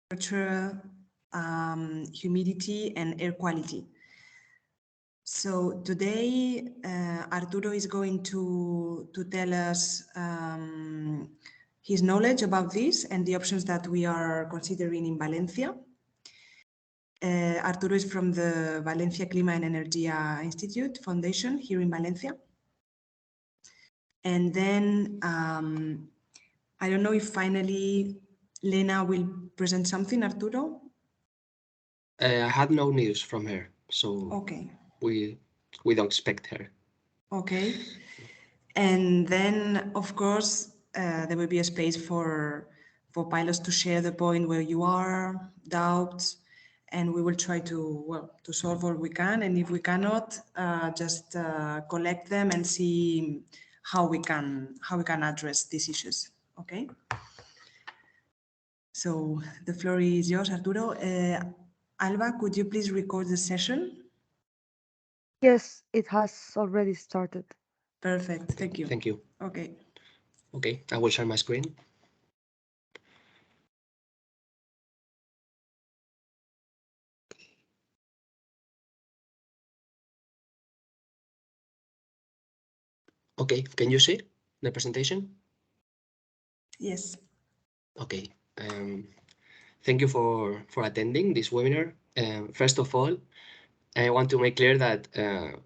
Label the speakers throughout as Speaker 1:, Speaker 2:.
Speaker 1: temperature, humidity, and air quality. So today, Arturo is going to tell us his knowledge about this and the options that we are considering in Valencia. Arturo is from the Valencia Clima and Energia Institute Foundation here in Valencia. And then I don't know if finally Lena will present something, Arturo?
Speaker 2: I had no news from her, so
Speaker 1: okay.
Speaker 2: We don't expect her.
Speaker 1: Okay. And then, of course, there will be a space for pilots to share the point where you are, doubts, and we will try to solve all we can. And if we cannot, just collect them and see how we can address these issues. Okay. So the floor is yours, Arturo. Alba, could you please record the session?
Speaker 3: Yes, it has already started.
Speaker 1: Perfect. Thank you.
Speaker 2: Thank you.
Speaker 1: Okay.
Speaker 2: Okay, I will share my screen. Okay, can you see the presentation?
Speaker 1: Yes.
Speaker 2: Okay. Thank you for attending this webinar. First of all, I want to make clear that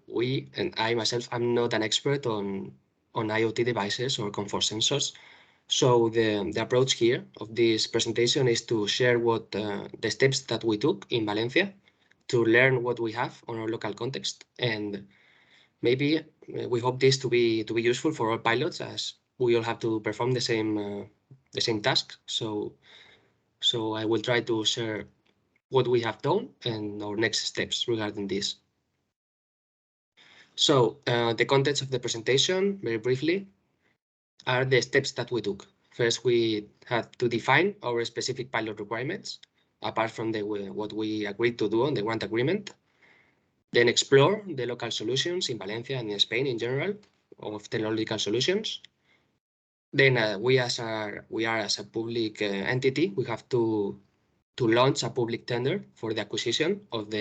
Speaker 2: we and I myself, I'm not an expert on IoT devices or comfort sensors. So the approach here of this presentation is to share what the steps that we took in Valencia to learn what we have on our local context, and maybe we hope this to be useful for all pilots, as we all have to perform the same task. So I will try to share what we have done and our next steps regarding this. So the contents of the presentation, very briefly, are the steps that we took. First, we had to define our specific pilot requirements, apart from what we agreed to do on the grant agreement. Then explore the local solutions in Valencia and in Spain in general of technological solutions. Then we are as a public entity, we have to launch a public tender for the acquisition of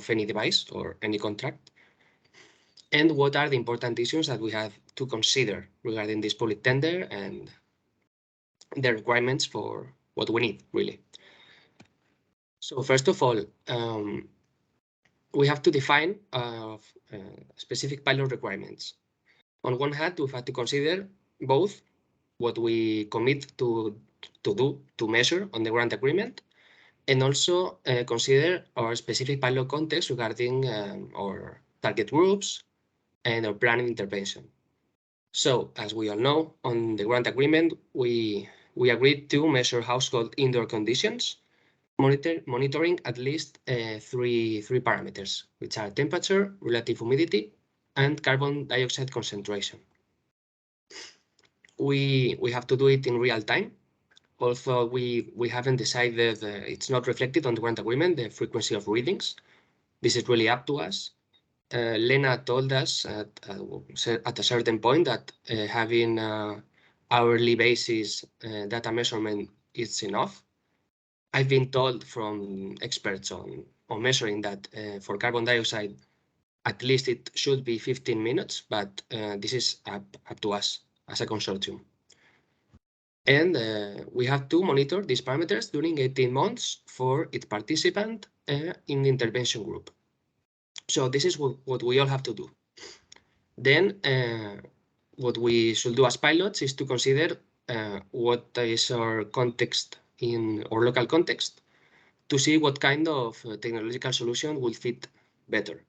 Speaker 2: any device or any contract. And what are the important issues that we have to consider regarding this public tender and the requirements for what we need, really. So first of all, we have to define specific pilot requirements. On one hand, we've had to consider both what we commit to do, to measure on the grant agreement, and also consider our specific pilot context regarding our target groups and our planning intervention. So, as we all know, on the grant agreement, we agreed to measure household indoor conditions, monitoring at least three parameters, which are temperature, relative humidity, and carbon dioxide concentration. We have to do it in real time. Although we haven't decided, it's not reflected on the grant agreement, the frequency of readings. This is really up to us. Lena told us at a certain point that having hourly basis data measurement is enough. I've been told from experts on measuring that for carbon dioxide, at least it should be 15 minutes, but this is up to us as a consortium. And we have to monitor these parameters during 18 months for each participant in the intervention group. So this is what we all have to do. Then what we should do as pilots is to consider what is our context in our local context to see what kind of technological solution will fit better.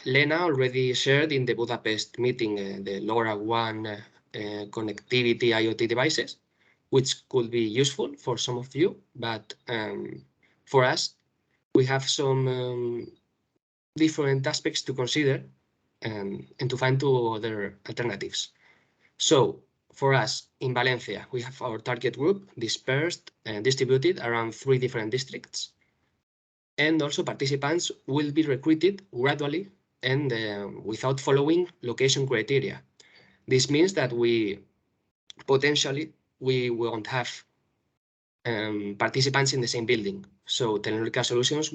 Speaker 2: Lena already shared in the Budapest meeting the LoRaWAN connectivity IoT devices, which could be useful for some of you, but for us, we have some different aspects to consider and to find two other alternatives. So for us in Valencia, we have our target group dispersed and distributed around 3 different districts. And also participants will be recruited gradually and without following location criteria. This means that we potentially won't have participants in the same building. So technological solutions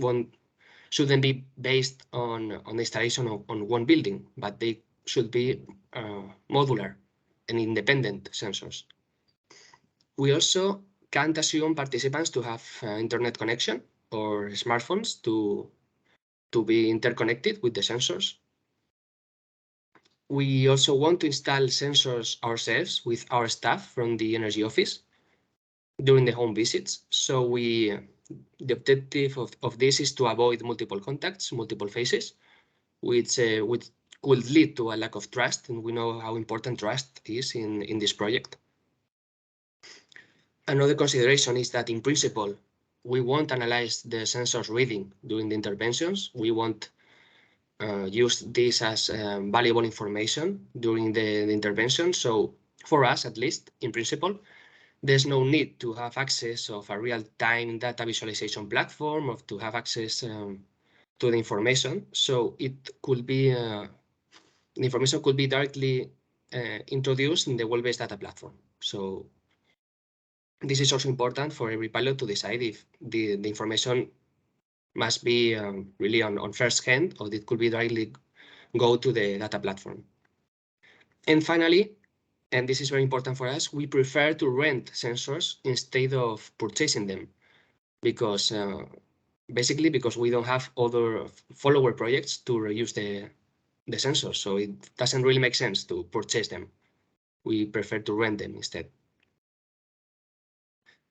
Speaker 2: shouldn't be based on the installation on one building, but they should be modular and independent sensors. We also can't assume participants to have internet connection or smartphones to be interconnected with the sensors. We also want to install sensors ourselves with our staff from the energy office during the home visits. So the objective of this is to avoid multiple contacts, multiple faces, which could lead to a lack of trust. And we know how important trust is in this project. Another consideration is that in principle, we won't analyze the sensors reading during the interventions. We won't use this as valuable information during the intervention. So for us, at least, in principle, there's no need to have access of a real-time data visualization platform or to have access to the information. So it could be, the information could be directly introduced in the web-based data platform. So this is also important for every pilot to decide if the information must be really on first hand, or it could be directly go to the data platform. And finally, and this is very important for us, we prefer to rent sensors instead of purchasing them, because basically because we don't have other follower projects to reuse the sensors. So it doesn't really make sense to purchase them. We prefer to rent them instead.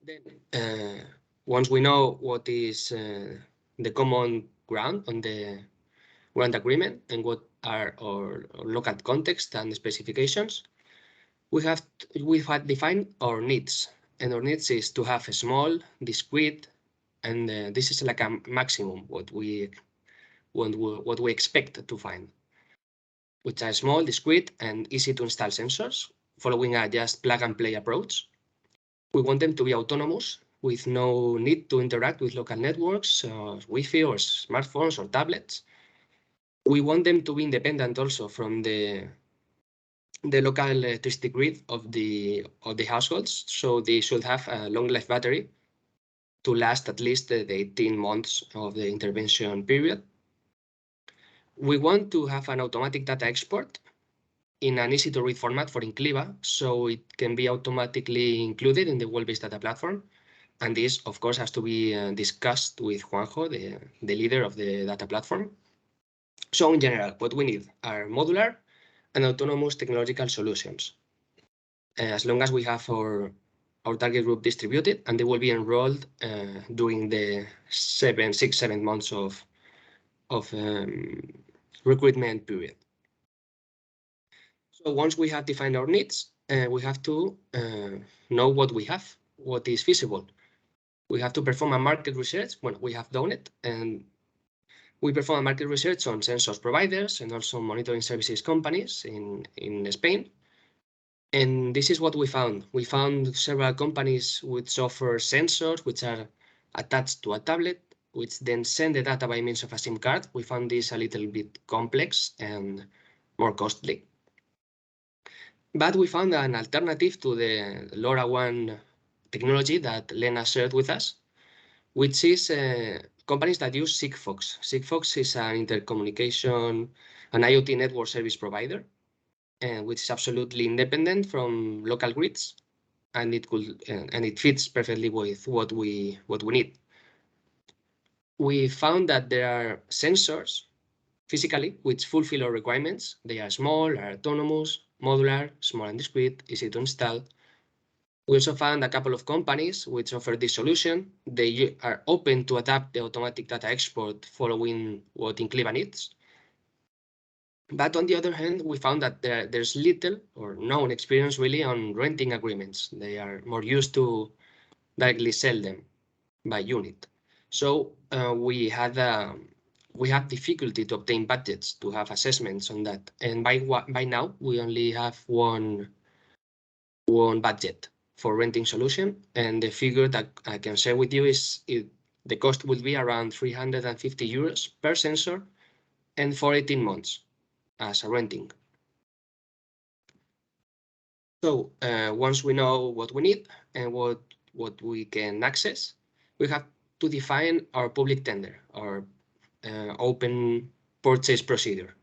Speaker 2: Then once we know what is the common ground on the grant agreement and what are our local context and specifications, we have defined our needs. And our needs is to have a small, discrete, and this is like a maximum what we expect to find, which are small, discrete, and easy to install sensors, following a just plug and play approach. We want them to be autonomous with no need to interact with local networks, Wi-Fi or smartphones or tablets. We want them to be independent also from the local electricity grid of the households. So they should have a long life battery to last at least the 18 months of the intervention period. We want to have an automatic data export in an easy to read format for Incliva, so it can be automatically included in the web-based data platform. And this, of course, has to be discussed with Juanjo, the leader of the data platform. So in general, what we need are modular and autonomous technological solutions. As long as we have our target group distributed, and they will be enrolled during the 6-7 months of recruitment period. So once we have defined our needs, we have to know what we have, what is feasible. We have to perform a market research when we have done it, and we perform a market research on sensors providers and also monitoring services companies in Spain. And this is what we found. We found several companies which offer sensors which are attached to a tablet, which then send the data by means of a SIM card. We found this a little bit complex and more costly. But we found an alternative to the LoRaWAN technology that Lena shared with us, which is companies that use Sigfox. Sigfox is an intercommunication, an IoT network service provider, which is absolutely independent from local grids, and it fits perfectly with what we need. We found that there are sensors physically which fulfill our requirements. They are small, are autonomous, modular, small and discrete, easy to install. We also found a couple of companies which offer this solution. They are open to adapt the automatic data export following what Incliva needs. But on the other hand, we found that there's little or no experience really on renting agreements. They are more used to directly sell them by unit. So we had difficulty to obtain budgets to have assessments on that. And by now, we only have one budget for renting solution. And the figure that I can share with you is the cost will be around 350 euros per sensor and for 18 months as a renting. So once we know what we need and what what we can access, we have to define our public tender, our open purchase procedure.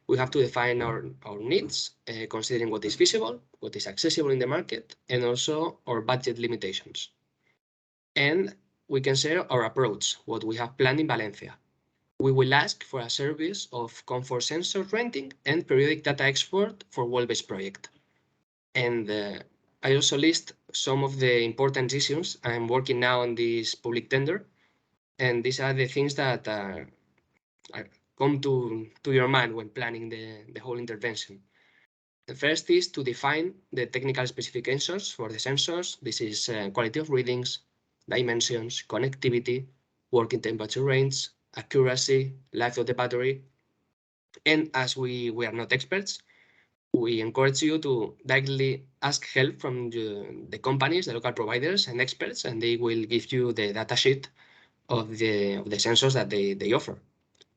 Speaker 2: We have to define our needs, considering what is feasible, what is accessible in the market, and also our budget limitations. And we can share our approach, what we have planned in Valencia. We will ask for a service of comfort sensor renting and periodic data export for well-based project. And I also list some of the important issues. I'm working now on this public tender, and these are the things that come to your mind when planning the whole intervention. The first is to define the technical specifications for the sensors. This is quality of readings, dimensions, connectivity, working temperature range, accuracy, life of the battery. And as we are not experts, we encourage you to directly ask help from the companies, the local providers and experts, and they will give you the data sheet of the sensors that they offer.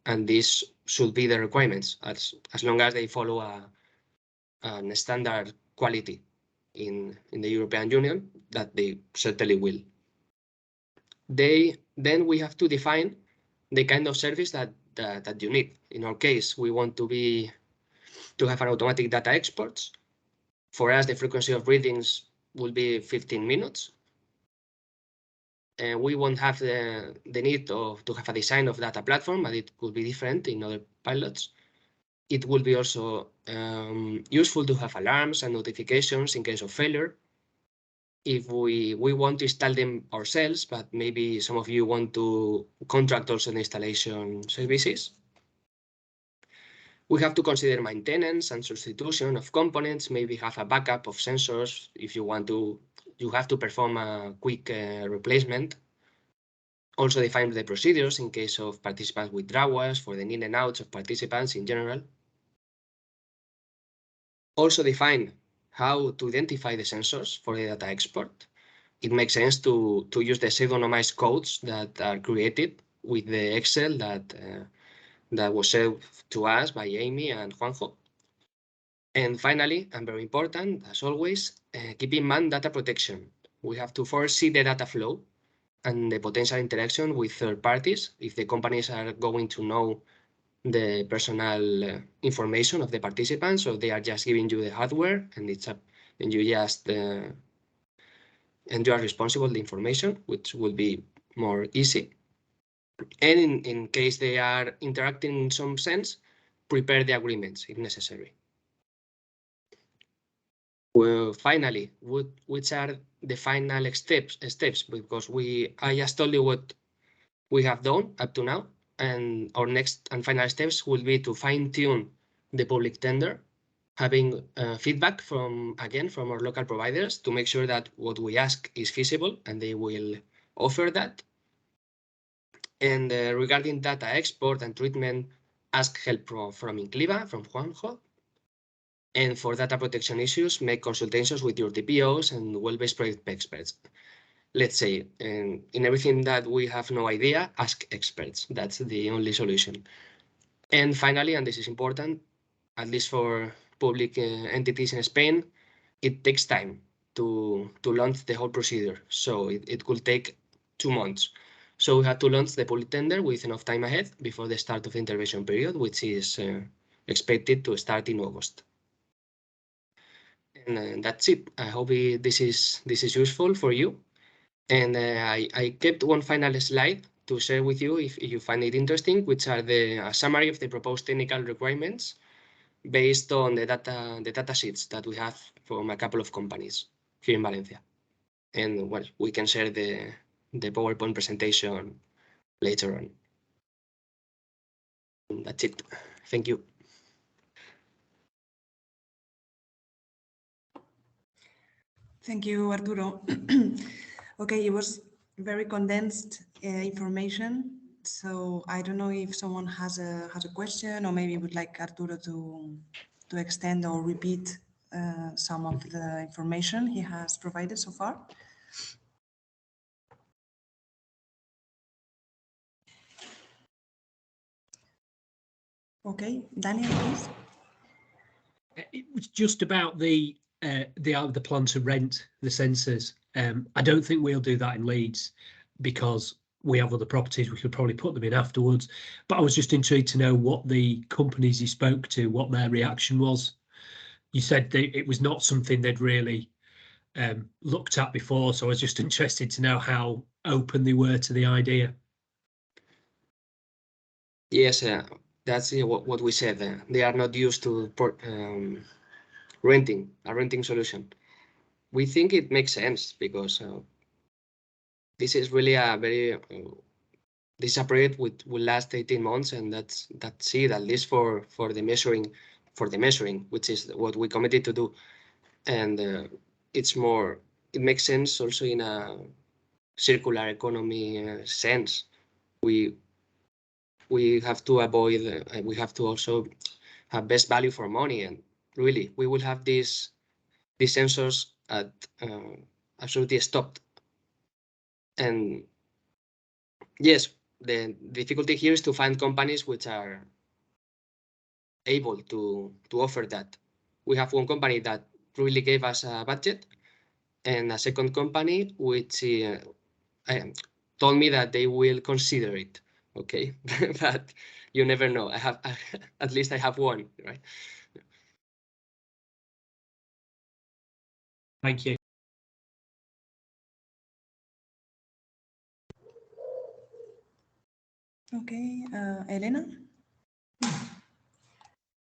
Speaker 2: And this should be the requirements as long as they follow a standard quality in the European Union, that they certainly will. Then we have to define the kind of service that you need. In our case, we want to have an automatic data exports. For us, the frequency of readings will be 15 minutes. And we won't have the need to have a design of data platform, but it could be different in other pilots. It will be also useful to have alarms and notifications in case of failure. If we want to install them ourselves, but maybe some of you want to contract also the installation services. We have to consider maintenance and substitution of components, maybe have a backup of sensors if you want to, you have to perform a quick replacement. Also define the procedures in case of participant withdrawals for the in and outs of participants in general. Also define how to identify the sensors for the data export. It makes sense to use the pseudonymized codes that are created with the Excel that was shared to us by Amy and Juanjo. And finally, and very important, as always, keep in mind data protection. We have to foresee the data flow and the potential interaction with third parties if the companies are going to know the personal information of the participants, or they are just giving you the hardware and and you just and you are responsible for the information, which will be more easy. And in case they are interacting in some sense, prepare the agreements if necessary. Well, finally, which are the final steps? Because I just told you what we have done up to now, and our next and final steps will be to fine-tune the public tender, having feedback from our local providers to make sure that what we ask is feasible and they will offer that. And regarding data export and treatment, ask help from Incliva, from Juanjo. And for data protection issues, make consultations with your DPOs and well-based project experts. Let's say, in everything that we have no idea, ask experts. That's the only solution. And finally, and this is important, at least for public entities in Spain, it takes time to launch the whole procedure. So it could take 2 months. So we have to launch the public tender with enough time ahead before the start of the intervention period, which is expected to start in August. And that's it. I hope this is useful for you. And I kept one final slide to share with you if you find it interesting, which are a summary of the proposed technical requirements based on the data sheets that we have from a couple of companies here in Valencia. And well, we can share the PowerPoint presentation later on. And that's it. Thank you.
Speaker 1: Thank you, Arturo. Okay, it was very condensed information. So I don't know if someone has a question, or maybe would like Arturo to extend or repeat some of the information he has provided so far. Okay, Daniel, please.
Speaker 4: It was just about the plan to rent the sensors. I don't think we'll do that in Leeds because we have other properties. We could probably put them in afterwards. But I was just intrigued to know what the companies you spoke to, what their reaction was. You said it was not something they'd really looked at before, so I was just interested to know how open they were to the idea.
Speaker 2: Yes, that's what we said. They are not used to renting solution. We think it makes sense because this is really a very this project will last 18 months, and that's it, at least for the measuring, which is what we committed to do. And it makes sense also in a circular economy sense. We have to avoid, we have to also have best value for money, and really we will have these sensors at absolutely stopped. And yes, the difficulty here is to find companies which are able to offer that. We have one company that really gave us a budget, and a second company which told me that they will consider it. Okay, but you never know. At least I have one, right?
Speaker 4: Thank you.
Speaker 1: Okay, Elena?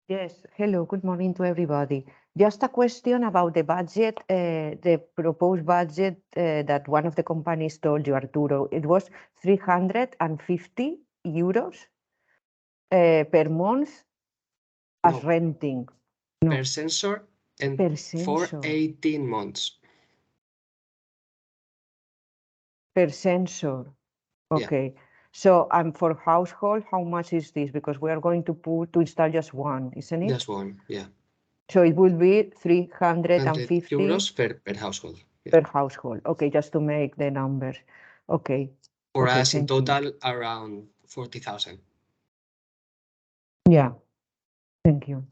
Speaker 3: Yes, hello, good morning to everybody. Just a question about the budget, the proposed budget that one of the companies told you, Arturo. It was 350 euros per month as
Speaker 2: No.
Speaker 3: renting. No,
Speaker 2: Per sensor and
Speaker 3: per
Speaker 2: for
Speaker 3: sensor.
Speaker 2: 18 months.
Speaker 3: Per sensor.
Speaker 2: Yeah.
Speaker 3: Okay. So, for household, how much is this? Because we are going to install just one, isn't it?
Speaker 2: Just one, yeah.
Speaker 3: So it will be
Speaker 2: 100
Speaker 3: 350
Speaker 2: euros per household. Yeah.
Speaker 3: per household. Okay, just to make the numbers. Okay.
Speaker 2: For
Speaker 3: okay,
Speaker 2: us in
Speaker 3: thank you.
Speaker 2: total around 40,000.
Speaker 3: Yeah. Thank you.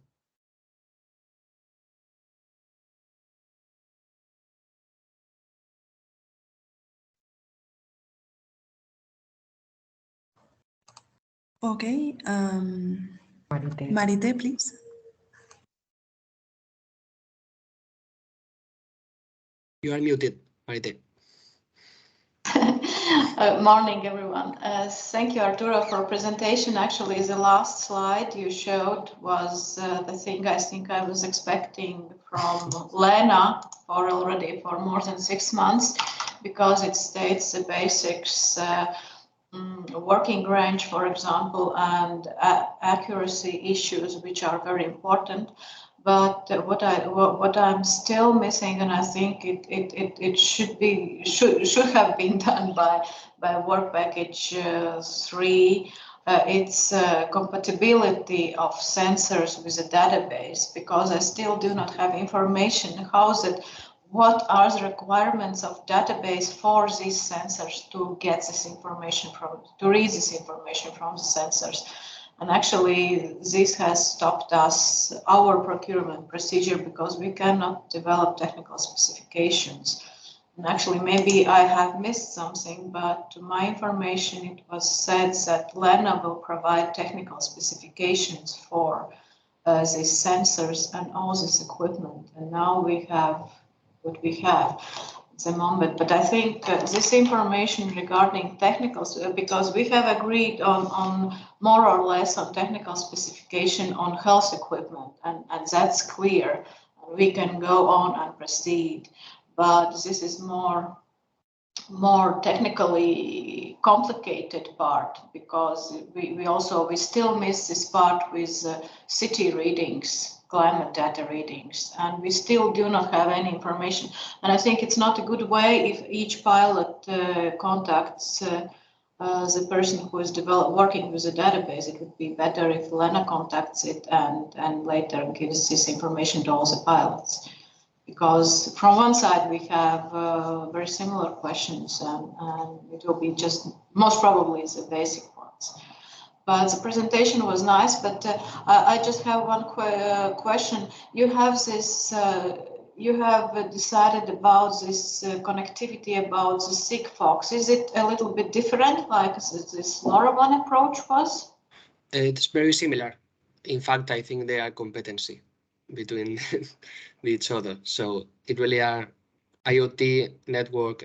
Speaker 1: Okay,
Speaker 3: Marite.
Speaker 1: Marite, please.
Speaker 2: You are muted, Marite.
Speaker 5: Morning, everyone. Thank you, Arturo, for presentation. Actually, the last slide you showed was the thing I think I was expecting from Lena for more than 6 months, because it states the basics, working range, for example, and accuracy issues, which are very important. But what I'm still missing, and I think it should have been done by work package 3. It's compatibility of sensors with a database, because I still do not have information. What are the requirements of database for these sensors to get this information to read this information from the sensors? And actually, this has stopped our procurement procedure, because we cannot develop technical specifications. And actually, maybe I have missed something, but to my information, it was said that Lena will provide technical specifications for these sensors and all this equipment. And now we have what we have at the moment. But I think this information regarding technicals, because we have agreed on more or less on technical specification on health equipment, and that's clear. We can go on and proceed. But this is more technically complicated part, because we still miss this part with city readings, climate data readings, and we still do not have any information. And I think it's not a good way if each pilot contacts the person who is working with the database. It would be better if Lena contacts it and later gives this information to all the pilots. Because from one side we have very similar questions, and it will be just most probably the basic ones. But the presentation was nice, but I just have one question. You have this you have decided about this connectivity about the Sigfox. Is it a little bit different, like this LoRaWAN approach was?
Speaker 2: It's very similar. In fact, I think they are competency between each other. So it really are IoT network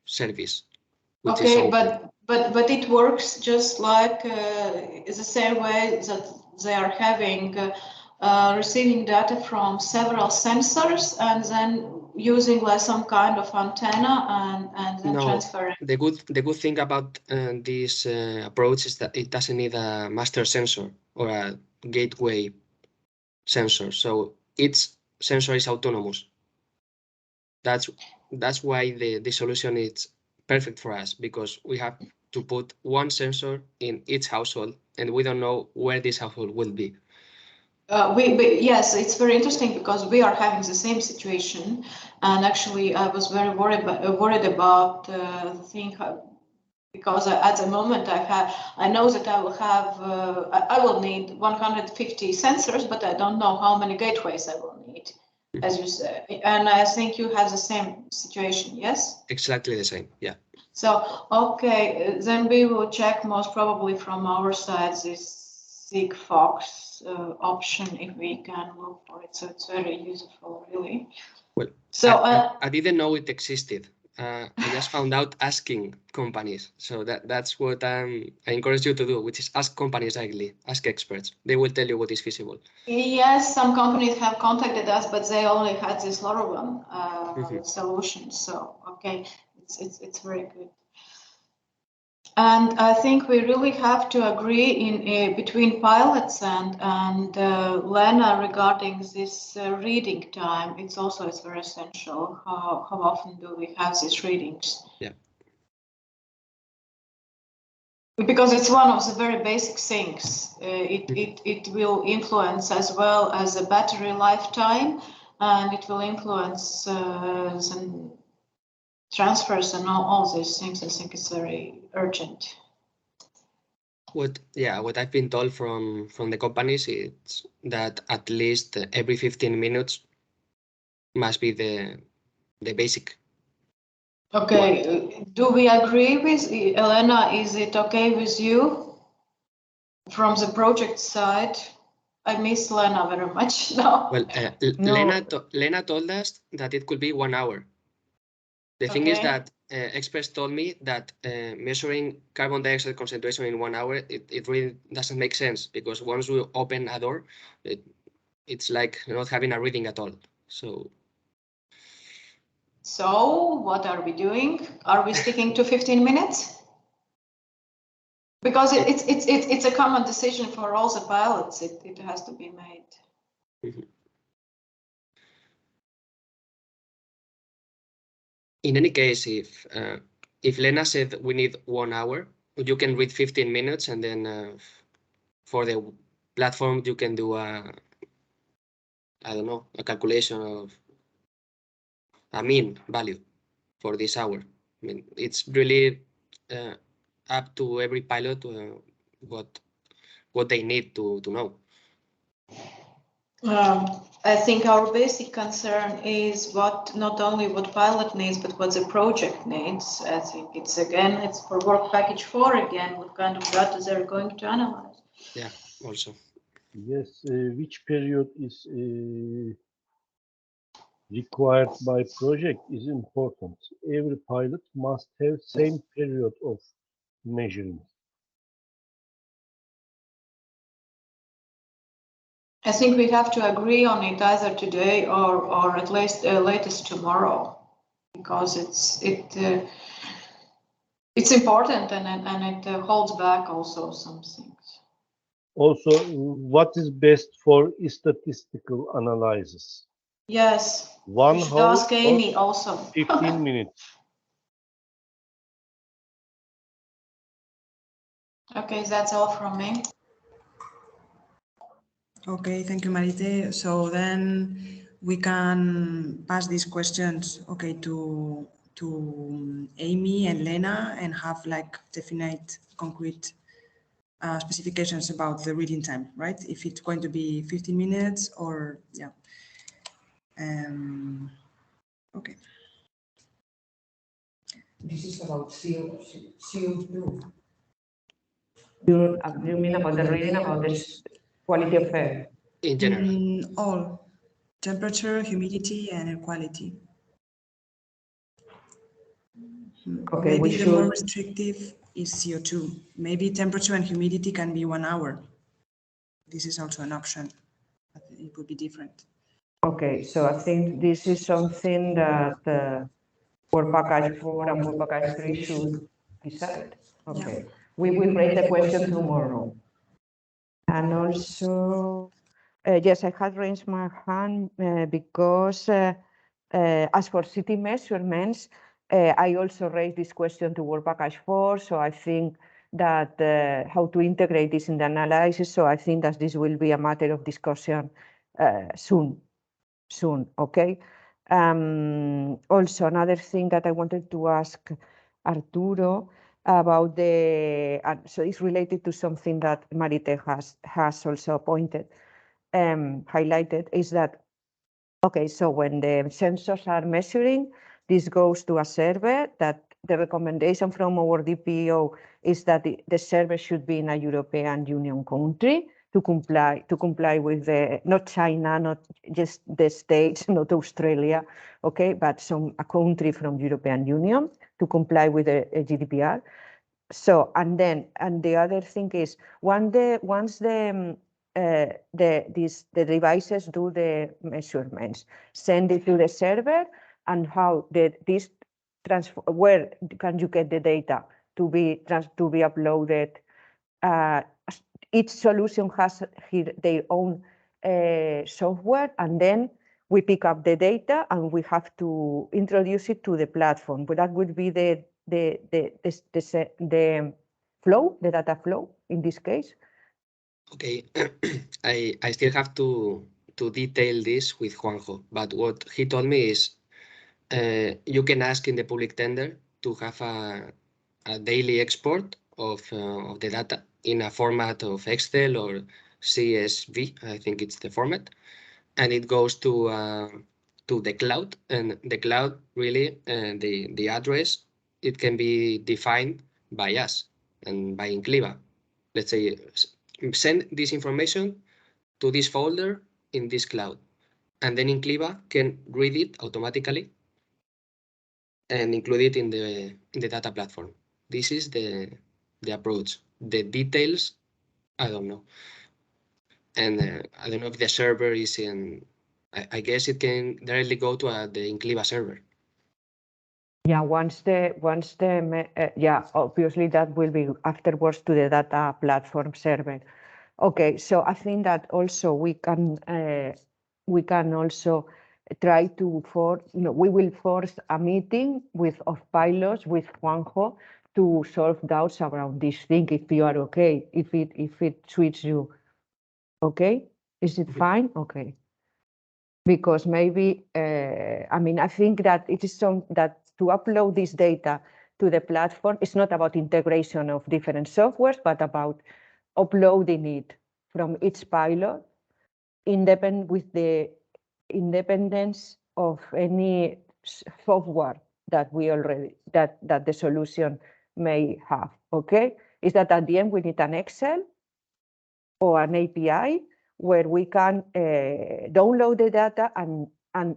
Speaker 2: service. Which is
Speaker 5: Okay,
Speaker 2: open.
Speaker 5: but it works just like the same way that they are having receiving data from several sensors and then using like some kind of antenna and then
Speaker 2: No,
Speaker 5: transferring.
Speaker 2: the good thing about this approach is that it doesn't need a master sensor or a gateway sensor. So each sensor is autonomous. That's why the solution is perfect for us, because we have to put one sensor in each household and we don't know where this household will be.
Speaker 5: Yes, it's very interesting because we are having the same situation, and actually I was very worried about the thing because at the moment I know that I will have I will need 150 sensors, but I don't know how many gateways I will need, as you say. And I think you have the same situation, yes?
Speaker 2: Exactly the same, yeah.
Speaker 5: So okay, then we will check most probably from our side this Sigfox option if we can look for it. So it's very useful, really.
Speaker 2: Well,
Speaker 5: so
Speaker 2: I didn't know it existed. I just found out asking companies. So that's what I encourage you to do, which is ask companies directly, ask experts. They will tell you what is feasible.
Speaker 5: Yes, some companies have contacted us, but they only had this LoRaWAN solution. So okay, it's very good. And I think we really have to agree in between pilots and Lena regarding this reading time. It's very essential. How often do we have these readings?
Speaker 2: Yeah.
Speaker 5: Because it's one of the very basic things. It will influence as well as the battery lifetime, and it will influence the transfers and all these things. I think it's very urgent.
Speaker 2: What I've been told from the companies is that at least every 15 minutes must be the basic.
Speaker 5: Okay, do we agree with Elena? Is it okay with you from the project side? I miss Lena very much now.
Speaker 2: Well,
Speaker 3: No.
Speaker 2: Lena told us that it could be 1 hour. The thing is that experts told me that measuring carbon dioxide concentration in 1 hour, it really doesn't make sense, because once we open a door, it's like not having a reading at all.
Speaker 5: So what are we doing? Are we sticking to 15 minutes? Because it's a common decision for all the pilots. It has to be made.
Speaker 2: Mm-hmm. In any case, if Lena said we need 1 hour, you can read 15 minutes, and then for the platform you can do a calculation of a mean value for this hour. I mean, it's really up to every pilot what they need to know.
Speaker 5: I think our basic concern is not only what pilot needs, but what the project needs. I think it's for work package 4 again, what kind of data they're going to analyze.
Speaker 2: Yeah, also.
Speaker 6: Yes, which period is required by project is important. Every pilot must have same period of measuring.
Speaker 5: I think we have to agree on it either today or at least latest tomorrow, because it's important and it holds back also some things.
Speaker 6: Also, what is best for statistical analysis?
Speaker 5: Yes,
Speaker 6: 1
Speaker 5: you should
Speaker 6: hour
Speaker 5: ask Amy also.
Speaker 6: 15 minutes.
Speaker 5: Okay, that's all from me.
Speaker 1: Okay, thank you, Marite. So then we can pass these questions, okay, to Amy and Lena, and have like definite, concrete specifications about the reading time, right? If it's going to be 15 minutes or yeah. Okay.
Speaker 3: This is about CO2. You mean about the reading about this quality of air?
Speaker 2: In general.
Speaker 1: All. Temperature, humidity, and air quality.
Speaker 3: Okay,
Speaker 1: Maybe
Speaker 3: we
Speaker 1: the more
Speaker 3: should.
Speaker 1: restrictive is CO2. Maybe temperature and humidity can be 1 hour. This is also an option, but it would be different.
Speaker 3: Okay, so I think this is something that Work Package 4 and Work Package 3 should decide. Okay, we will raise the question tomorrow. And also, yes, I had raised my hand because as for city measurements, I also raised this question to Work Package 4, so I think that how to integrate this in the analysis, so I think that this will be a matter of discussion soon, okay? Also, another thing that I wanted to ask Arturo about so it's related to something that Marite has also highlighted, is that, okay, so when the sensors are measuring, this goes to a server that the recommendation from our DPO is that the server should be in a European Union country to comply with not China, not just the States, not Australia, okay, but a country from European Union to comply with the GDPR. So, and the other thing is, once the devices do the measurements, send it to the server, and how this transfer, where can you get the data to be uploaded? Each solution has their own software, and then we pick up the data and we have to introduce it to the platform. But that would be the flow, the data flow in this case.
Speaker 2: Okay, I still have to detail this with Juanjo, but what he told me is you can ask in the public tender to have a daily export of the data in a format of Excel or CSV, I think it's the format, and it goes to the cloud, and the cloud really the address, it can be defined by us and by Incliva. Let's say send this information to this folder in this cloud, and then Incliva can read it automatically and include it in the data platform. This is the approach. The details, I don't know. And I don't know if the server is in, I guess it can directly go to the Incliva server.
Speaker 3: Yeah, yeah, obviously that will be afterwards to the data platform server. Okay, so I think that also we can also try to we will force a meeting of pilots with Juanjo to solve doubts around this thing, if you are okay, if it suits you. Okay, is it fine? Okay. Because maybe, I mean, I think that it is that to upload this data to the platform, it's not about integration of different softwares, but about uploading it from each pilot, independent with the independence of any software that we already that the solution may have. Okay, is that at the end we need an Excel or an API where we can download the data and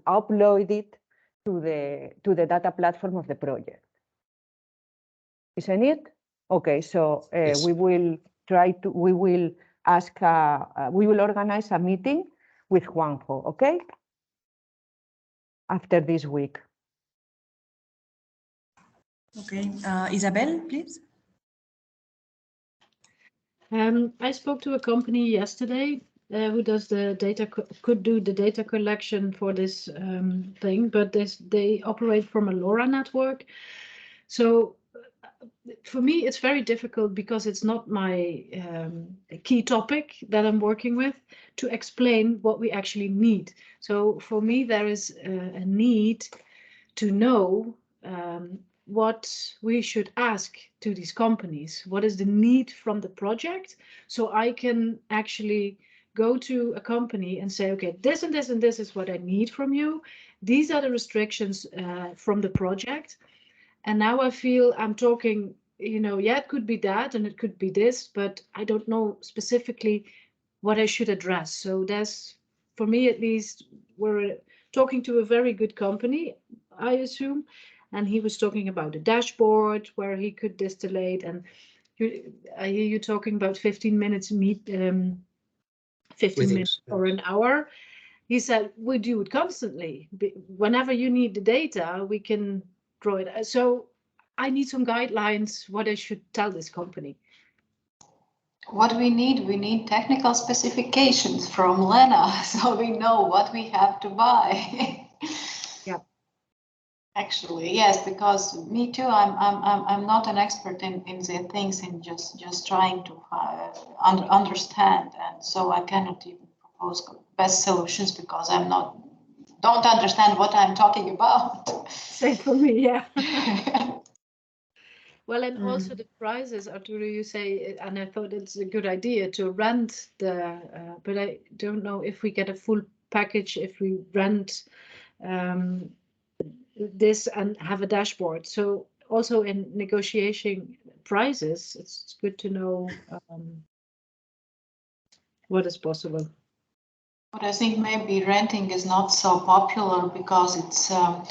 Speaker 3: upload it to the data platform of the project. Isn't it? Okay, so
Speaker 2: Yes.
Speaker 3: we will organize a meeting with Juanjo, okay? After this week.
Speaker 1: Okay, Isabel, please.
Speaker 7: I spoke to a company yesterday who does the data, could do the data collection for this thing, but they operate from a LoRa network. So for me, it's very difficult because it's not my key topic that I'm working with to explain what we actually need. So for me, there is a need to know what we should ask to these companies. What is the need from the project? So I can actually go to a company and say, okay, this and this and this is what I need from you. These are the restrictions from the project. And now I feel I'm talking, yeah, it could be that and it could be this, but I don't know specifically what I should address. So that's, for me at least, we're talking to a very good company, I assume. And he was talking about a dashboard where he could distillate. And I hear you talking about 15 minutes 15 minutes or an hour. He said, we do it constantly. Whenever you need the data, we can draw it. So I need some guidelines what I should tell this company.
Speaker 5: What we need technical specifications from Lena, so we know what we have to buy.
Speaker 7: Yeah.
Speaker 5: Actually, yes, because me too. I'm not an expert in the things, and just trying to understand, and so I cannot even propose best solutions because don't understand what I'm talking about.
Speaker 7: Same for me, yeah. Well, and also the prices, Arturo, you say, and I thought it's a good idea to rent but I don't know if we get a full package if we rent this and have a dashboard. So also in negotiating prices, it's good to know what is possible.
Speaker 5: But I think maybe renting is not so popular because it's a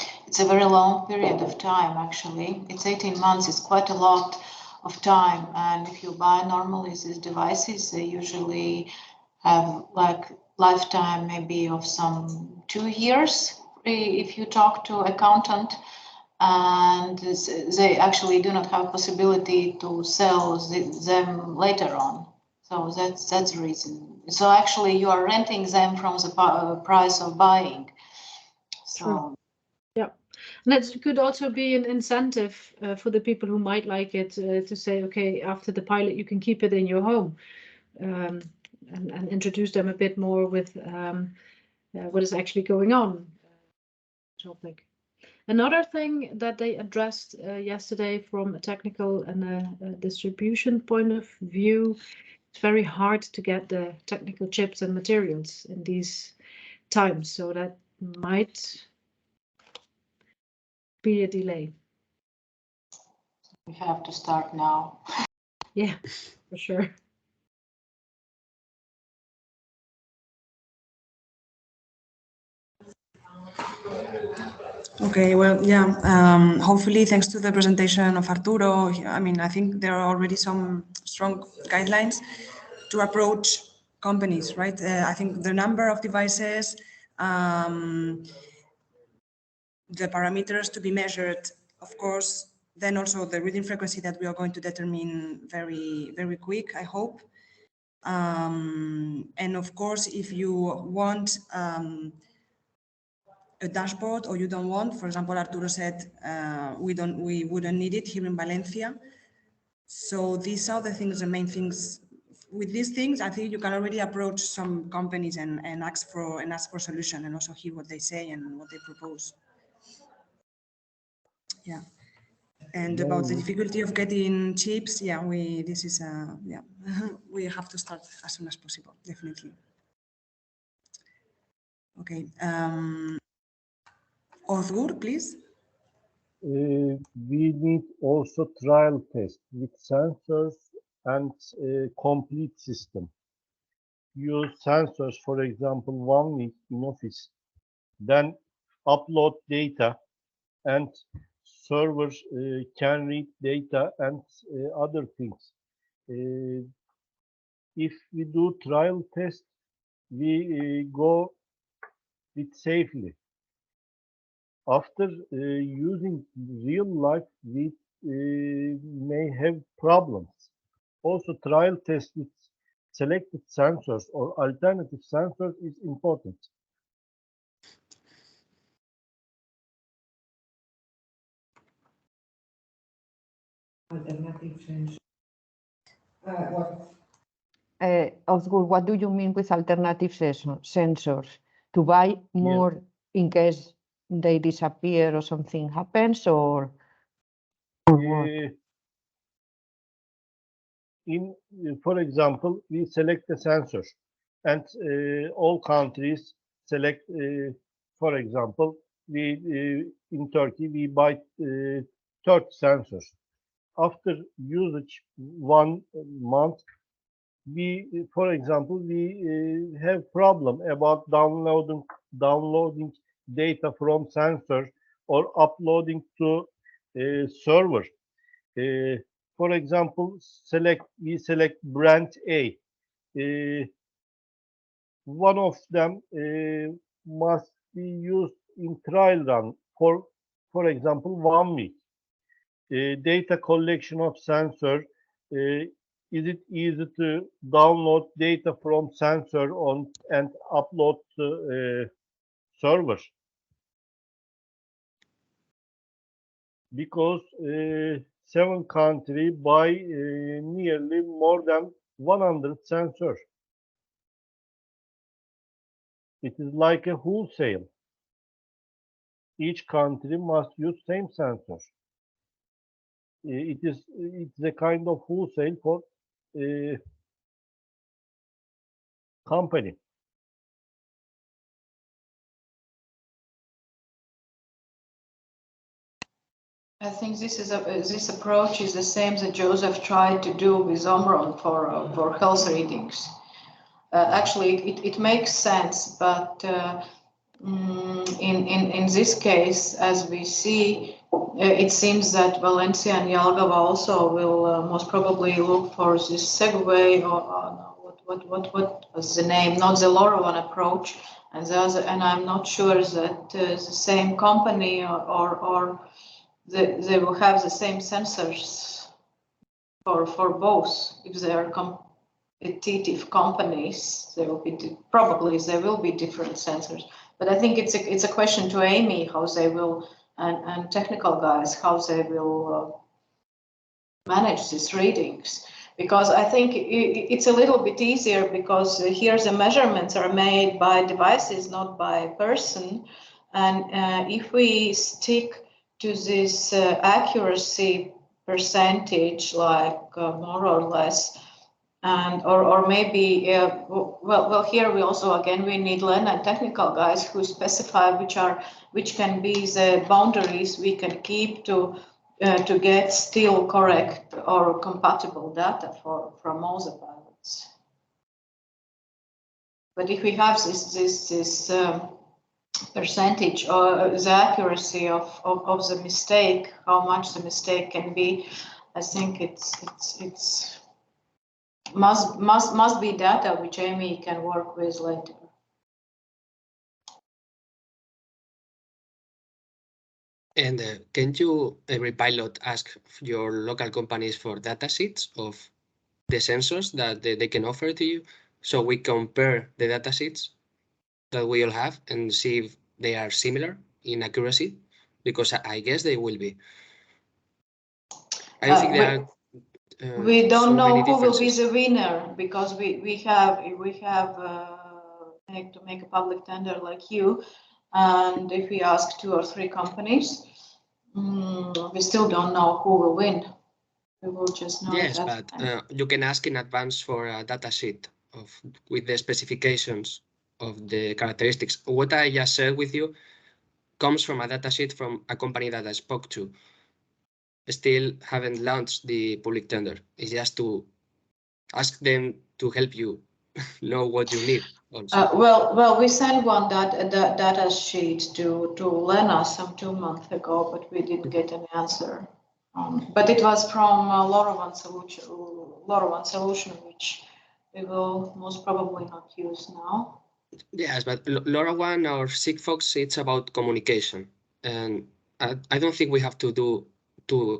Speaker 5: very long period of time. Actually, it's 18 months. It's quite a lot of time. And if you buy normally these devices, they usually have like lifetime maybe of some 2 years. If you talk to accountant, and they actually do not have possibility to sell them later on. So that's the reason. So actually you are renting them from the price of buying. So.
Speaker 7: True. Yeah, and that could also be an incentive for the people who might like it to say, okay, after the pilot, you can keep it in your home and introduce them a bit more with what is actually going on. Topic. Another thing that they addressed yesterday from a technical and a distribution point of view, it's very hard to get the technical chips and materials in these times, so that might be a delay.
Speaker 5: We have to start now.
Speaker 7: Yeah, for sure.
Speaker 1: Okay, well, yeah, hopefully thanks to the presentation of Arturo, I mean, I think there are already some strong guidelines to approach companies, right? I think the number of devices, the parameters to be measured, of course, then also the reading frequency that we are going to determine very, very quick, I hope. And of course, if you want a dashboard or you don't want, for example, Arturo said we wouldn't need it here in Valencia. So these are the things, the main things. With these things, I think you can already approach some companies and ask for solution and also hear what they say and what they propose. Yeah. And about the difficulty of getting chips, yeah, we have to start as soon as possible, definitely. Okay. Ozgur, please.
Speaker 6: We need also trial test with sensors and complete system. Use sensors, for example, 1 week in office, then upload data and servers can read data and other things. If we do trial test, we go it safely. After using real life, we may have problems. Also, trial test with selected sensors or alternative sensors is important.
Speaker 3: Alternative sensors. Osgur, what do you mean with alternative sensors? To buy more in case they disappear or something happens, or what?
Speaker 6: For example, we select the sensor. and all countries select, for example, in Turkey, we buy 30 sensors. After usage 1 month, for example, we have problem about downloading data from sensor or uploading to server. For example, we select brand A. One of them must be used in trial run for example, 1 week. Data collection of sensor. Is it easy to download data from sensor and upload to server? Because 7 countries buy nearly more than 100 sensors. It is like a wholesale. Each country must use same sensors. It's a kind of wholesale for company.
Speaker 5: I think this approach is the same that Joseph tried to do with Omron for health readings. Actually, it makes sense, but in this case, as we see, it seems that Valencia and Jelgava also will most probably look for this Segway or what was the name? Not the LoRaWAN approach, and the other. And I'm not sure that the same company or they will have the same sensors for both. If they are competitive companies, there will be probably different sensors. But I think it's a question to Amy how they will and technical guys how they will manage these readings, because I think it's a little bit easier because here the measurements are made by devices, not by person, and if we stick to this accuracy percentage, like more or less, and or maybe well here we also again we need Lena and technical guys who specify which can be the boundaries we can keep to get still correct or compatible data from all the pilots. But if we have this percentage or the accuracy of the mistake, how much the mistake can be, I think it's must be data which Amy can work with later.
Speaker 2: And can you, every pilot, ask your local companies for data sheets of the sensors that they can offer to you, so we compare the data sheets that we all have and see if they are similar in accuracy? Because I guess they will be. I don't think there are.
Speaker 5: We don't
Speaker 2: so
Speaker 5: know
Speaker 2: many
Speaker 5: who will be
Speaker 2: differences.
Speaker 5: the winner, because we have to make a public tender like you, and if we ask 2 or 3 companies, we still don't know who will win. We will just know.
Speaker 2: Yes, but you can ask in advance for a data sheet with the specifications of the characteristics. What I just shared with you comes from a data sheet from a company that I spoke to. Still haven't launched the public tender. It's just to ask them to help you know what you need also.
Speaker 5: Well, we sent one data sheet to Lena some 2 months ago, but we didn't get an answer. But it was from LoRaWAN solution, which we will most probably not use now.
Speaker 2: Yes, but LoRaWAN or Sigfox, it's about communication, and I don't think we have to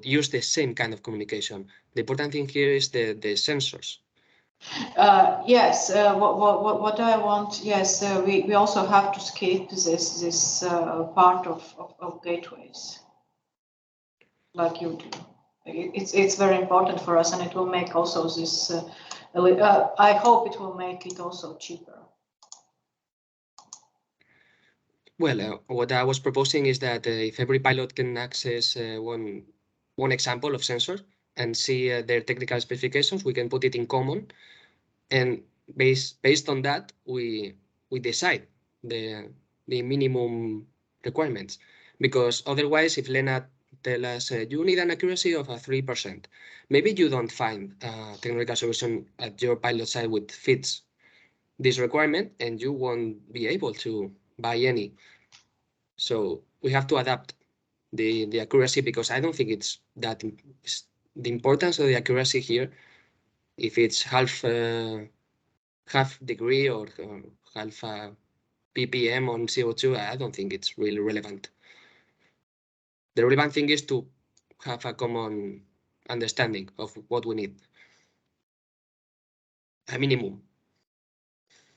Speaker 2: use the same kind of communication. The important thing here is the sensors.
Speaker 5: Yes, what I want, yes, we also have to skip this part of gateways, like you do. It's very important for us, and it will make also this. I hope it will make it also cheaper.
Speaker 2: Well, what I was proposing is that if every pilot can access one example of sensor and see their technical specifications, we can put it in common. And based on that, we decide the minimum requirements, because otherwise, if Lena tell us you need an accuracy of a 3%, maybe you don't find a technical solution at your pilot site which fits this requirement, and you won't be able to buy any. So we have to adapt the accuracy, because I don't think it's that the importance of the accuracy here. If it's half degree or half a ppm on CO2, I don't think it's really relevant. The relevant thing is to have a common understanding of what we need, a minimum.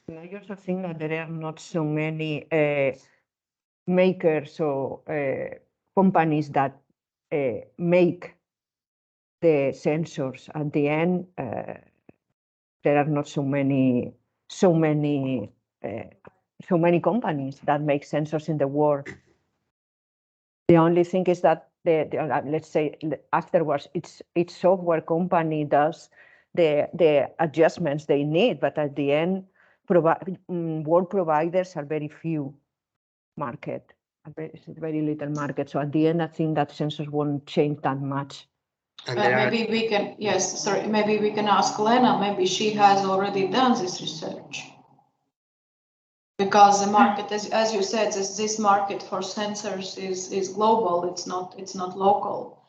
Speaker 3: And I also think that there are not so many makers or companies that make the sensors. At the end, there are not so many companies that make sensors in the world. The only thing is that let's say afterwards, each software company does the adjustments they need, but at the end, world providers are very few market, very little market. So at the end, I think that sensors won't change that much.
Speaker 2: And
Speaker 5: maybe we can, yes, sorry, maybe we can ask Lena, maybe she has already done this research. Because the market, as you said, this market for sensors is global, it's not local.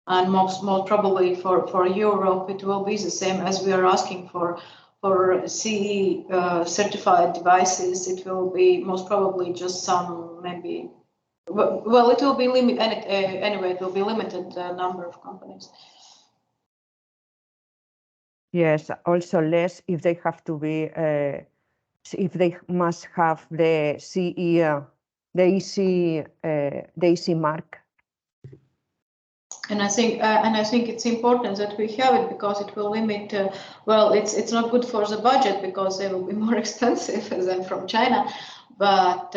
Speaker 5: And most probably for Europe, it will be the same as we are asking for CE certified devices. It will be most probably just some, maybe, well, it will be limited, anyway, it will be limited number of companies.
Speaker 3: Yes, also less if they have to be, if they must have the CE, the EC mark.
Speaker 5: And I think it's important that we have it, because it will limit. Well, it's not good for the budget because they will be more expensive than from China, but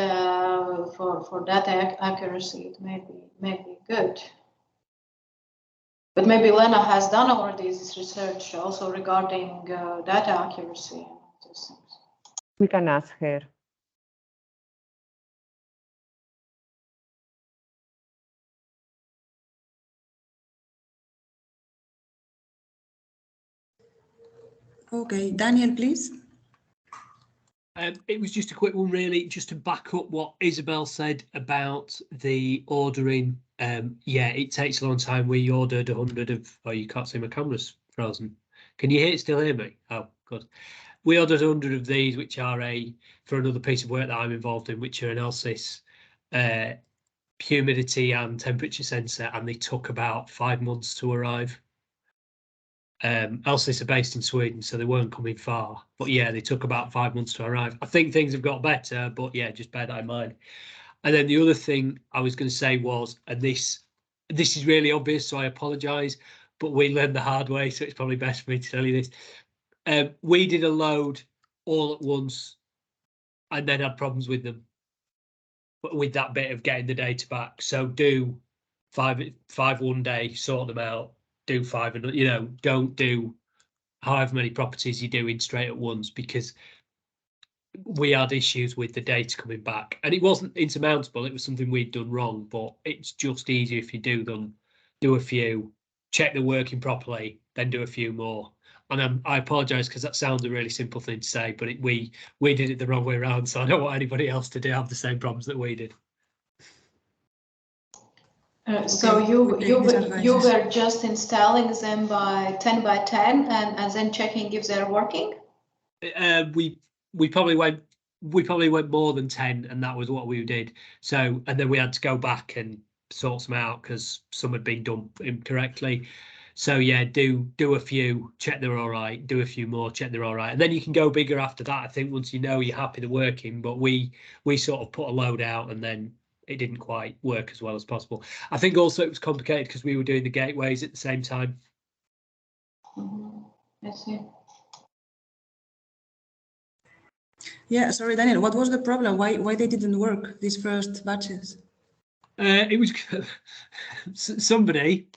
Speaker 5: for data accuracy, it may be good. But maybe Lena has done already this research also regarding data accuracy and these things.
Speaker 3: We can ask her.
Speaker 1: Okay, Daniel, please.
Speaker 4: It was just a quick one, really, just to back up what Isabel said about the ordering. Yeah, it takes a long time. We ordered 100 of. Oh, you can't see my camera's frozen. Can you still hear me? Oh, good. We ordered 100 of these, which are for another piece of work that I'm involved in, which are an LSIS humidity and temperature sensor, and they took about 5 months to arrive. LSIS are based in Sweden, so they weren't coming far. But yeah, they took about 5 months to arrive. I think things have got better, but yeah, just bear that in mind. And then the other thing I was going to say was, and this is really obvious, so I apologise, but we learned the hard way, so it's probably best for me to tell you this. We did a load all at once and then had problems with them, but with that bit of getting the data back. So do five one day, sort them out. Do 5, and don't do however many properties you're doing straight at once, because we had issues with the data coming back, and it wasn't insurmountable. It was something we'd done wrong, but it's just easier if you do them. Do a few, check they're working properly, then do a few more. And I apologise because that sounds a really simple thing to say, but we did it the wrong way around. So I don't want anybody else to have the same problems that we did.
Speaker 5: So you were just installing them by 10 by 10 and then checking if they're working?
Speaker 4: We probably went more than 10, and that was what we did. So, and then we had to go back and sort some out because some had been done incorrectly. So yeah, do a few, check they're all right, do a few more, check they're all right, and then you can go bigger after that. I think once you know you're happy they're working. But we sort of put a load out, and then it didn't quite work as well as possible. I think also it was complicated because we were doing the gateways at the same time.
Speaker 5: I see.
Speaker 1: Yeah, sorry, Daniel, what was the problem? Why they didn't work, these first batches?
Speaker 4: It was somebody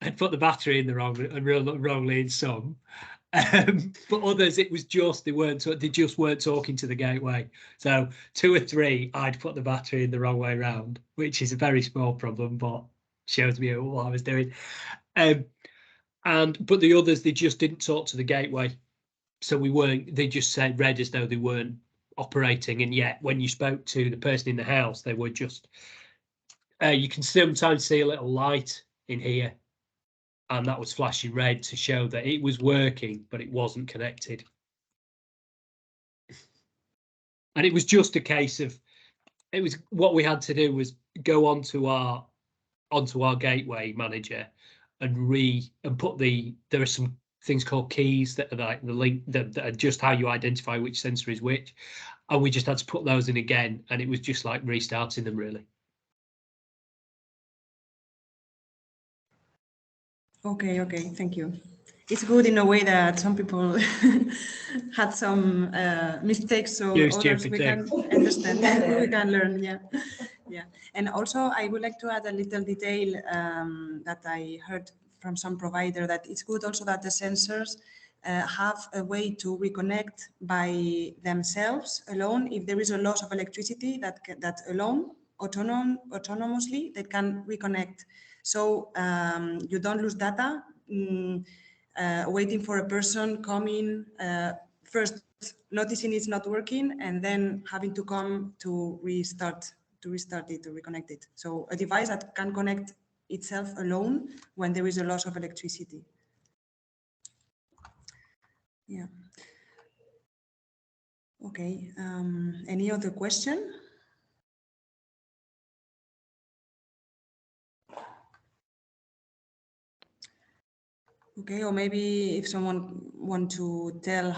Speaker 4: had put the battery in the wrongly in some, But others, it was just they just weren't talking to the gateway. So 2 or 3, I'd put the battery in the wrong way round, which is a very small problem, but shows me what I was doing. But the others, they just didn't talk to the gateway. So they just said read as though they weren't operating. And yet when you spoke to the person in the house, they were just, you can sometimes see a little light in here. And that was flashing red to show that it was working, but it wasn't connected. And it was just a case of, what we had to do was go onto our gateway manager and put there are some things called keys that are like the link that are just how you identify which sensor is which. And we just had to put those in again. And it was just like restarting them, really.
Speaker 1: Okay, thank you. It's good in a way that some people had some mistakes, so others we can understand, we can learn, yeah. And also I would like to add a little detail that I heard from some provider, that it's good also that the sensors have a way to reconnect by themselves alone if there is a loss of electricity, that alone autonomously they can reconnect. So you don't lose data waiting for a person coming, first noticing it's not working and then having to come to restart it, to reconnect it. So a device that can connect itself alone when there is a loss of electricity. Yeah. Okay, any other question? Okay, or maybe if someone want to tell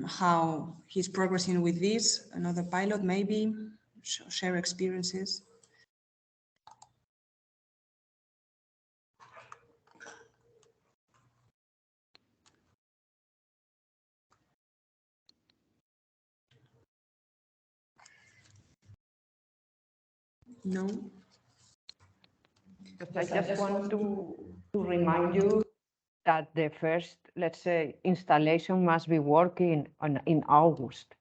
Speaker 1: how he's progressing with this, another pilot, maybe share experiences. No.
Speaker 3: I just want to remind you that the first, let's say, installation must be working in August.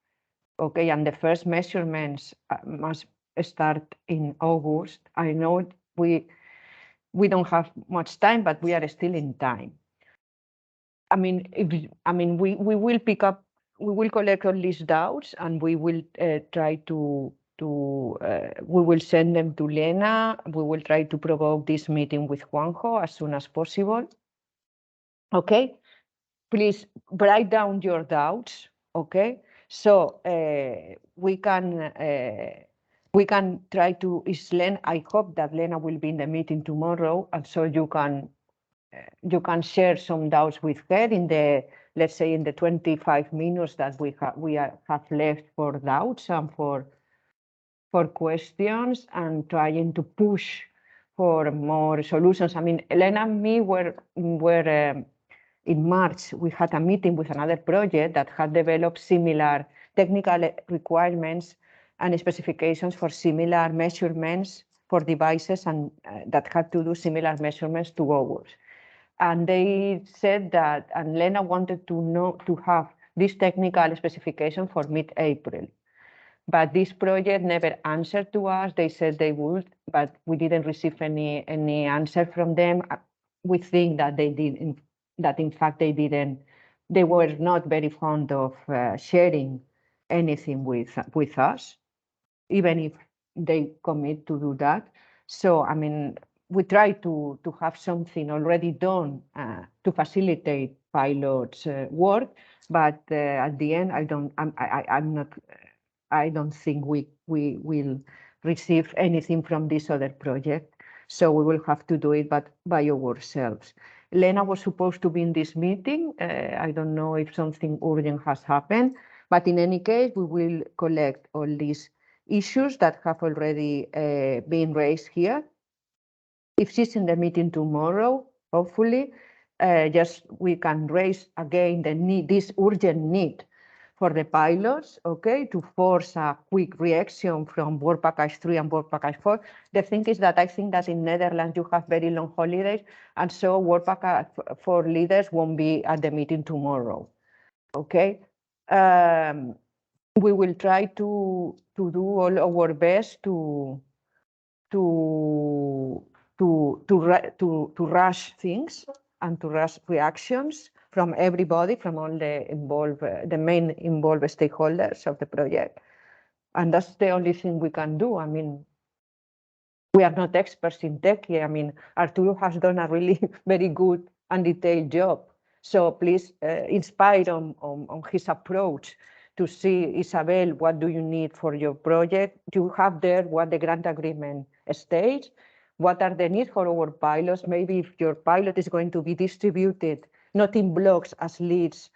Speaker 3: Okay, and the first measurements must start in August. I know we don't have much time, but we are still in time. I mean, we will pick up, we will collect all these doubts, and we will try to we will send them to Lena. We will try to provoke this meeting with Juanjo as soon as possible. Okay, please write down your doubts. Okay, so we can try to. I hope that Lena will be in the meeting tomorrow, and so you can share some doubts with her in the, let's say, in the 25 minutes that we have left for doubts and for questions, and trying to push for more solutions. I mean, Elena and me were in March, we had a meeting with another project that had developed similar technical requirements and specifications for similar measurements for devices, and that had to do similar measurements to ours. And they said that, and Lena wanted to have this technical specification for mid-April. But this project never answered to us. They said they would, but we didn't receive any answer from them. We think that they didn't, that in fact they didn't, they were not very fond of sharing anything with us, even if they commit to do that. So, I mean, we try to have something already done to facilitate pilots' work, but at the end, I don't think we will receive anything from this other project. So we will have to do it, but by ourselves. Lena was supposed to be in this meeting. I don't know if something urgent has happened, but in any case, we will collect all these issues that have already been raised here. If she's in the meeting tomorrow, hopefully, just we can raise again the need, this urgent need for the pilots, okay, to force a quick reaction from work package 3 and work package 4. The thing is that I think that in Netherlands you have very long holidays, and so work package 4 leaders won't be at the meeting tomorrow, okay? We will try to do all our best to rush things and to rush reactions from everybody, from all the involved, the main involved stakeholders of the project. And that's the only thing we can do. I mean, we are not experts in tech here. I mean, Arturo has done a really very good and detailed job. So please inspire on his approach to see, Isabel, what do you need for your project? You have there what the grant agreement states. What are the needs for our pilots? Maybe if your pilot is going to be distributed, not in blocks as leads,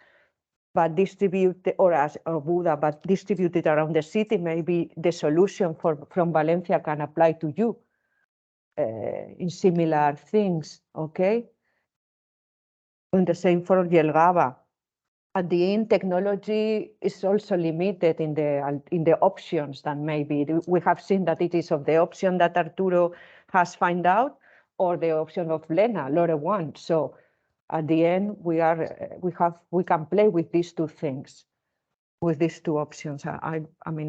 Speaker 3: but distributed, or as Buda, but distributed around the city, maybe the solution from Valencia can apply to you in similar things, okay? And the same for Jelgava. At the end, technology is also limited in the options that maybe we have seen that it is of the option that Arturo has found out, or the option of Lore 1. So at the end, we can play with these two things, with these two options. I mean,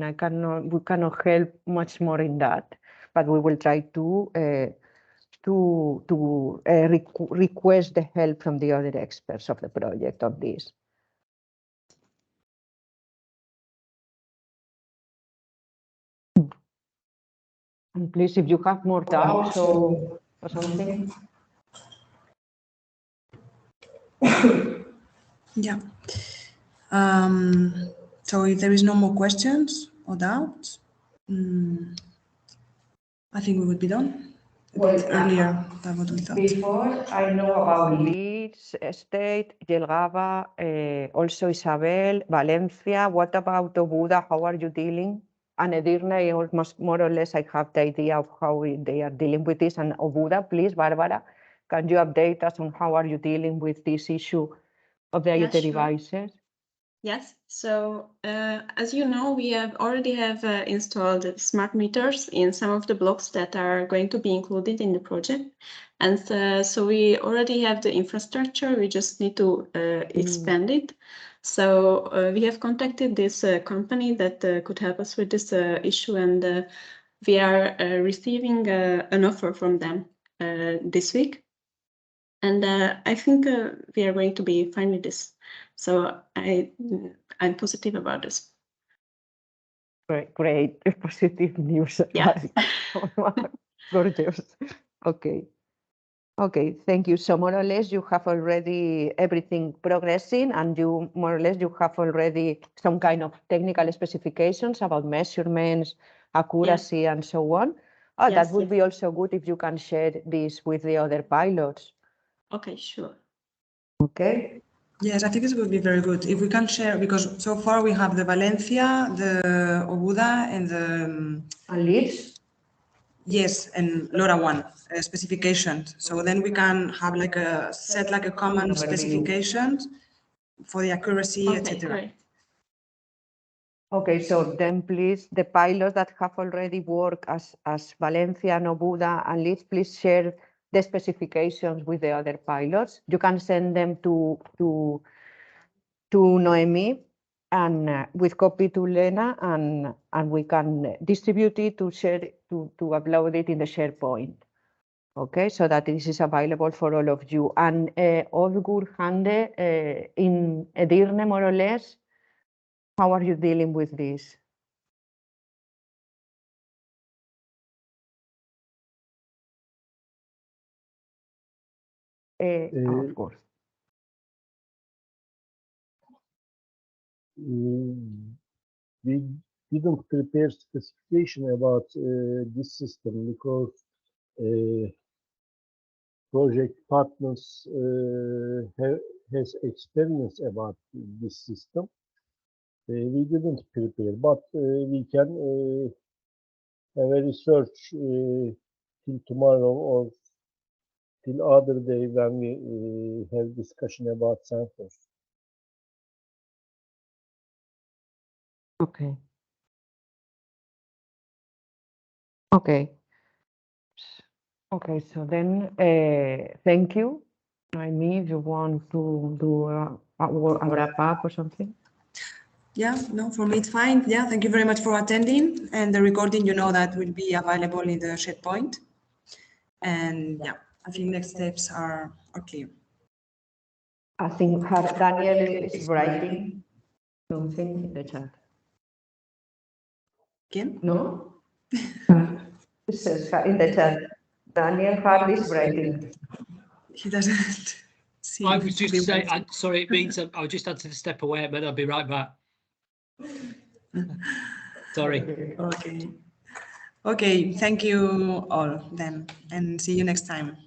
Speaker 3: we cannot help much more in that, but we will try to request the help from the other experts of the project on this. And please, if you have more doubts or something.
Speaker 1: Yeah. So if there is no more questions or doubts, I think we would be done.
Speaker 3: Well,
Speaker 1: Earlier than what we thought.
Speaker 3: Before, I know about Leeds, State, Jelgava, also Isabel, Valencia. What about Obuda? How are you dealing? And Edirne, almost more or less, I have the idea of how they are dealing with this. And Obuda, please, Barbara, can you update us on how are you dealing with this issue of the IoT devices?
Speaker 8: Yes, so as you know, we already have installed smart meters in some of the blocks that are going to be included in the project. And so we already have the infrastructure, we just need to expand it. So we have contacted this company that could help us with this issue, and we are receiving an offer from them this week. And I think we are going to be fine with this. So I'm positive about this.
Speaker 3: Great, positive news.
Speaker 8: Yes.
Speaker 3: Gorgeous. Okay. Okay, thank you. So more or less you have already everything progressing, and you more or less you have already some kind of technical specifications about measurements, accuracy, and so on. Oh,
Speaker 8: Yes,
Speaker 3: that would be also good if you can share this with the other pilots.
Speaker 8: Okay, sure.
Speaker 3: Okay.
Speaker 1: Yes, I think this would be very good if we can share, because so far we have the Valencia, the Obuda, and the
Speaker 3: And Leeds?
Speaker 1: yes, and Lora 1 specifications. So then we can have like a set like a common specifications for the accuracy,
Speaker 8: Okay,
Speaker 1: etc.
Speaker 8: great.
Speaker 3: Okay, so then please, the pilots that have already worked as Valencia, Obuda, and Leeds, please share the specifications with the other pilots. You can send them to Noemi and with copy to Lena, and we can distribute it to share to upload it in the SharePoint. Okay, so that this is available for all of you. And Özgur Hande in Edirne, more or less, how are you dealing with this? Of course.
Speaker 6: We didn't prepare specification about this system because project partners has experience about this system. We didn't prepare, but we can have a research till tomorrow or till other day when we have discussion about sensors.
Speaker 3: Okay. Okay. Okay, so then thank you. Noemi, if you want to do a wrap up or something.
Speaker 1: Yeah, no, for me it's fine. Yeah, thank you very much for attending. And the recording, you know, that will be available in the SharePoint. And yeah, I think next steps are clear.
Speaker 3: I think Daniel is writing something in the chat.
Speaker 1: Again?
Speaker 3: No? It says in the chat, Daniel Hart is writing.
Speaker 1: He doesn't see.
Speaker 4: I was just saying, sorry, it means I just had to step away, but I'll be right back. Sorry.
Speaker 1: Okay. Okay, thank you all then, and see you next time.